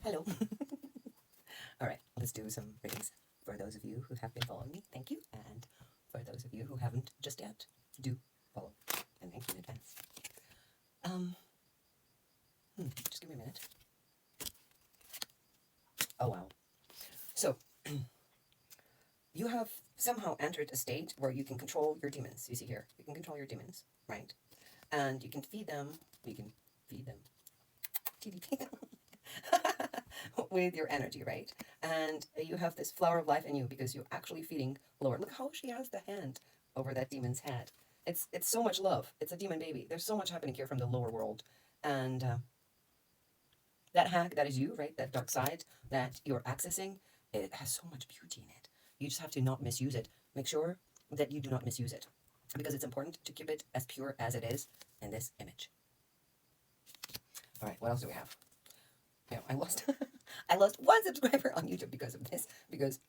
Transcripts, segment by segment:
Hello. All right, let's do some readings. For those of you who have been following me, thank you. And for those of you who haven't just yet, do follow. And thank you in advance. Um, just give me a minute. Oh, wow. So, you have somehow entered a state where you can control your demons. You see here, you can control your demons, right? And you can feed them. You can feed them. TDP them. With your energy, right? And you have this flower of life in you because you're actually feeding Lord. Look how she has the hand over that demon's head. It's so much love. It's a demon baby. There's so much happening here from the lower world, and that hag that is you, right? That dark side that you're accessing, it has so much beauty in it. You just have to not misuse it. Make sure that you do not misuse it, because it's important to keep it as pure as it is in this image. All right, what else do we have? Yeah, I lost I lost one subscriber on YouTube because of this, because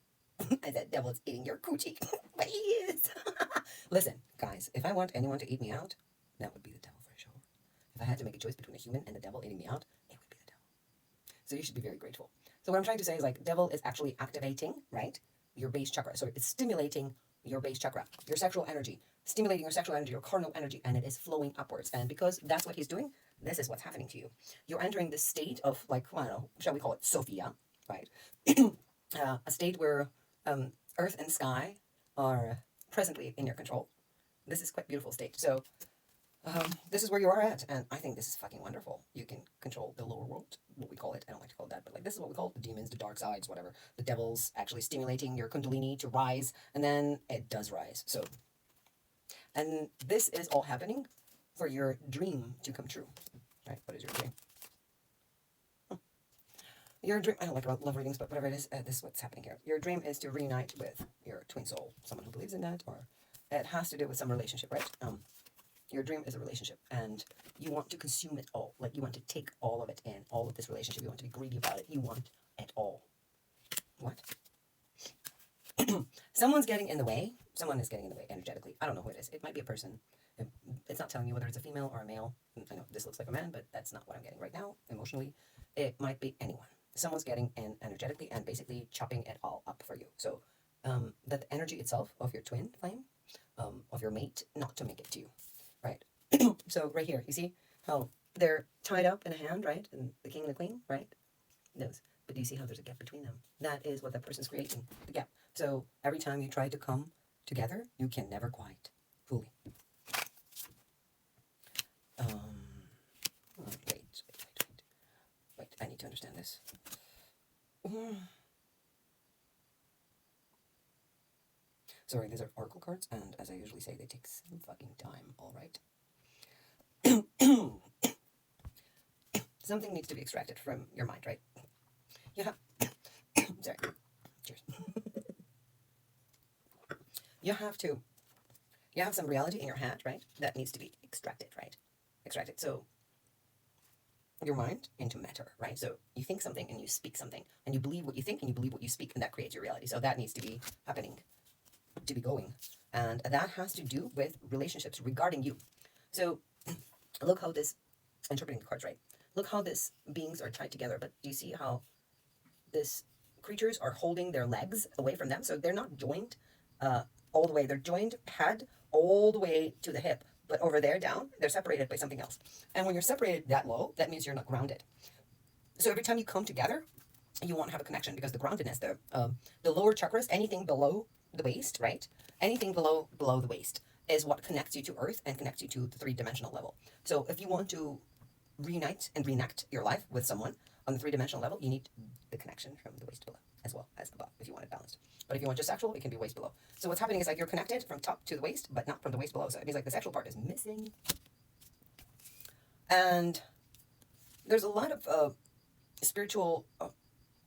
I said devil's eating your coochie. But he is. Listen, guys, if I want anyone to eat me out, that would be the devil for sure. If I had to make a choice between a human and the devil eating me out, it would be the devil. So you should be very grateful. So what I'm trying to say is, like, devil is actually activating, right, your base chakra. So it's stimulating your base chakra, your sexual energy, stimulating your sexual energy, your cardinal energy, and it is flowing upwards. And because that's what he's doing, this is what's happening to you. You're entering this state of, like, I don't know, shall we call it Sophia, right? A state where earth and sky are presently in your control. This is quite a beautiful state. So this is where you are at, and I think this is fucking wonderful. You can control the lower world, what we call it. I don't like to call it that, but like this is what we call it, the demons, the dark sides, whatever. The devil's actually stimulating your kundalini to rise, and then it does rise. So, and this is all happening for your dream to come true, right? What is your dream? Your dream, I don't like love readings, but whatever it is, this is what's happening here. Your dream is to reunite with your twin soul, someone who believes in that, or it has to do with some relationship, right? Your dream is a relationship, and you want to consume it all. Like, you want to take all of it in, all of this relationship. You want to be greedy about it. You want it all. What? Someone's getting in the way. Someone is getting in the way energetically. I don't know who it is. It might be a person. It's not telling you whether it's a female or a male. I know this looks like a man, but that's not what I'm getting right now, emotionally. It might be anyone. Someone's getting in energetically and basically chopping it all up for you. So that the energy itself of your twin flame, of your mate, not to make it to you, right? So right here, you see how they're tied up in a hand, right? And the king and the queen, right? Those. But do you see how there's a gap between them? That is what that person's creating, the gap. So every time you try to come together, you can never quite fully. Wait, I need to understand this. Sorry, these are oracle cards, and as I usually say, they take some fucking time, alright? Something needs to be extracted from your mind, right? You have... Sorry. Cheers. You have some reality in your head, right? That needs to be extracted, right? Extracted. So your mind into matter, right? So you think something and you speak something, and you believe what you think and you believe what you speak, and that creates your reality. So that needs to be happening, to be going. And that has to do with relationships regarding you. So look how this, interpreting the cards, right? Look how these beings are tied together, but do you see how this creatures are holding their legs away from them? So they're not joined all the way. They're joined head all the way to the hip, but over there down, they're separated by something else. And when you're separated that low, that means you're not grounded. So every time you come together, you won't have a connection, because the groundedness, the lower chakras, anything below the waist, right? Anything below the waist is what connects you to earth and connects you to the three-dimensional level. So if you want to reunite and reenact your life with someone on the three-dimensional level, you need the connection from the waist below as well as above, if you want it balanced. But if you want just sexual, it can be waist below. So what's happening is, like, you're connected from top to the waist, but not from the waist below. So it means, like, the sexual part is missing. And there's a lot of spiritual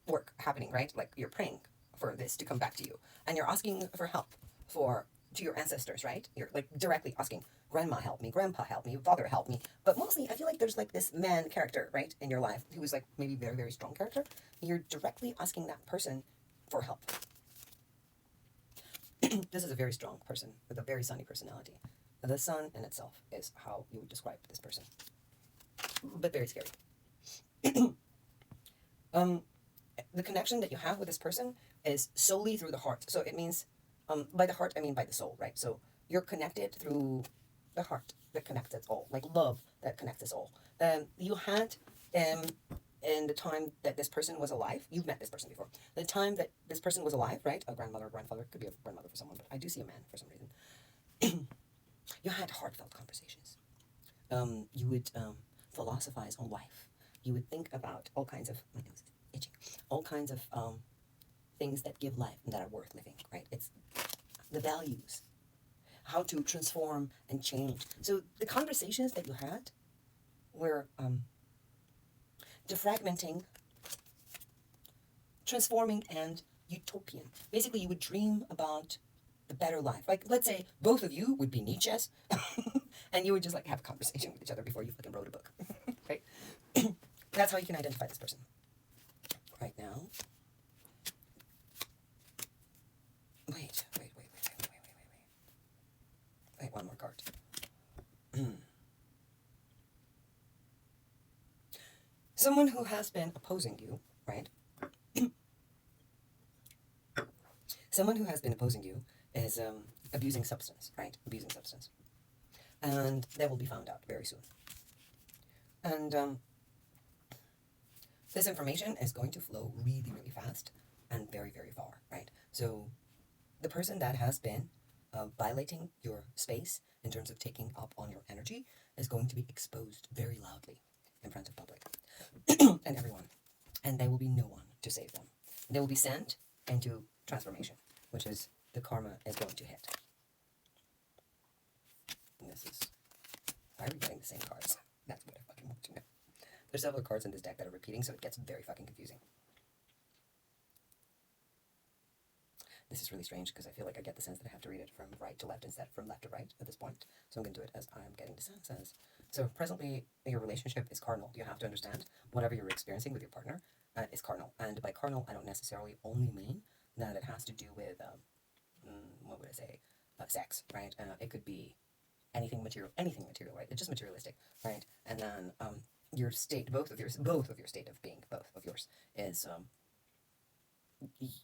work happening, right? Like, you're praying for this to come back to you, and you're asking for help to your ancestors, right? You're, like, directly asking, grandma help me, grandpa help me, father help me. But mostly I feel like there's, like, this man character, right, in your life, who is, like, maybe very, very strong character. You're directly asking that person for help. This is a very strong person with a very sunny personality. The sun in itself is how you would describe this person, but very scary. The connection that you have with this person is solely through the heart. So it means, by the heart, I mean by the soul, right? So you're connected through the heart that connects us all, like love that connects us all. You had, in the time that this person was alive, you've met this person before. The time that this person was alive, right? A grandmother, grandfather, could be a grandmother for someone, but I do see a man for some reason. You had heartfelt conversations. You would philosophize on life. You would think about all kinds of, my nose is itching, all kinds of things that give life and that are worth living, right? It's the values, how to transform and change. So the conversations that you had were defragmenting, transforming, and utopian. Basically, you would dream about the better life. Like, let's say both of you would be Nietzsche's, and you would just like have a conversation with each other before you fucking wrote a book, right? That's how you can identify this person. Right now. Wait, one more card. Someone who has been opposing you, right? Someone who has been opposing you is abusing substance, right? Abusing substance. And that will be found out very soon. And this information is going to flow really, really fast and very, very far, right? So the person that has been violating your space in terms of taking up on your energy is going to be exposed very loudly in front of public and everyone. And there will be no one to save them. They will be sent into transformation, which is the karma is going to hit. And this is, why are we getting the same cards? That's what I fucking want to know. There's several cards in this deck that are repeating, so it gets very fucking confusing. This is really strange because I feel like I get the sense that I have to read it from right to left instead of from left to right at this point. So I'm going to do it as I'm getting the sense as. So presently, your relationship is carnal. You have to understand whatever you're experiencing with your partner is carnal. And by carnal, I don't necessarily only mean that it has to do with, what would I say, sex, right? It could be anything material, right? It's just materialistic, right? And then your state, both of your state of being, both of yours, is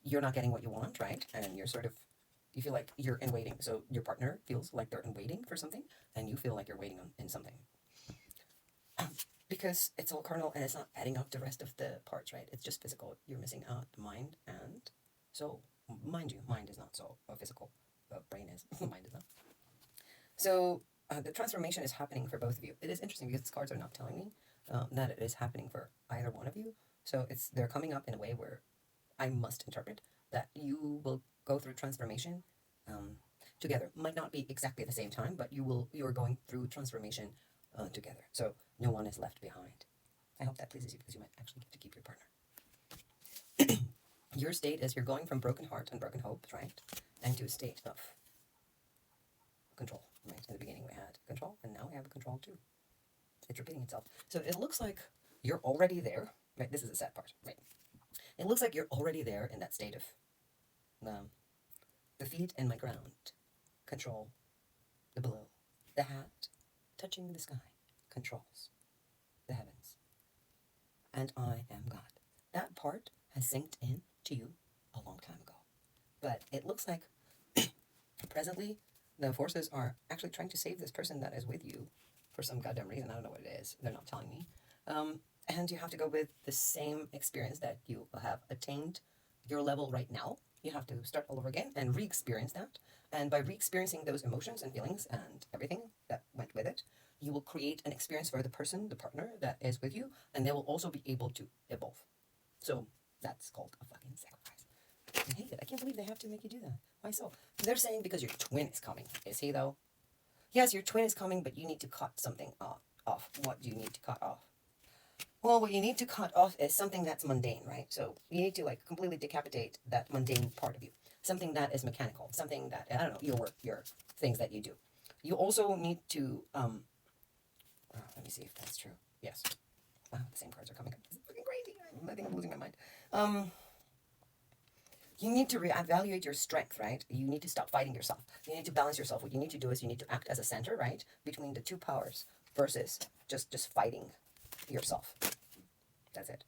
you're not getting what you want, right? And you're sort of, you feel like you're in waiting. So your partner feels like they're in waiting for something, and you feel like you're waiting in something. Because it's all carnal and it's not adding up the rest of the parts, right? It's just physical. You're missing out mind and soul. Mind you, mind is not soul or physical. Brain is. Mind is not. So the transformation is happening for both of you. It is interesting because these cards are not telling me that it is happening for either one of you. So they're coming up in a way where I must interpret that you will go through transformation together. Might not be exactly at the same time, but you are going through transformation together. So no one is left behind. I hope that pleases you because you might actually get to keep your partner. Your state is you're going from broken heart and broken hope, right? And to a state of control, right? In the beginning we had control, and now we have control too. It's repeating itself. So it looks like you're already there, right? This is the sad part, right? It looks like you're already there in that state of the feet in my ground, control, the below, the hat, touching the sky, controls the heavens. And I am God. That part has synced in to you a long time ago. But it looks like presently the forces are actually trying to save this person that is with you for some goddamn reason. I don't know what it is. They're not telling me. And you have to go with the same experience that you have attained your level right now. You have to start all over again and re-experience that. And by re-experiencing those emotions and feelings and everything that went with it, you will create an experience for the person, the partner that is with you, and they will also be able to evolve. So that's called a fucking sacrifice. I hate it. I can't believe they have to make you do that. Why so? They're saying because your twin is coming. Is he though? Yes, your twin is coming, but you need to cut something off. What do you need to cut off? Well, what you need to cut off is something that's mundane, right? So you need to like completely decapitate that mundane part of you. Something that is mechanical. Something that, I don't know, your work, your things that you do. You also need to, let me see if that's true. Yes. Wow, the same cards are coming up. This is fucking crazy. I think I'm losing my mind. You need to reevaluate your strength, right? You need to stop fighting yourself. You need to balance yourself. What you need to do is you need to act as a center, right? Between the two powers versus just fighting yourself. That's it.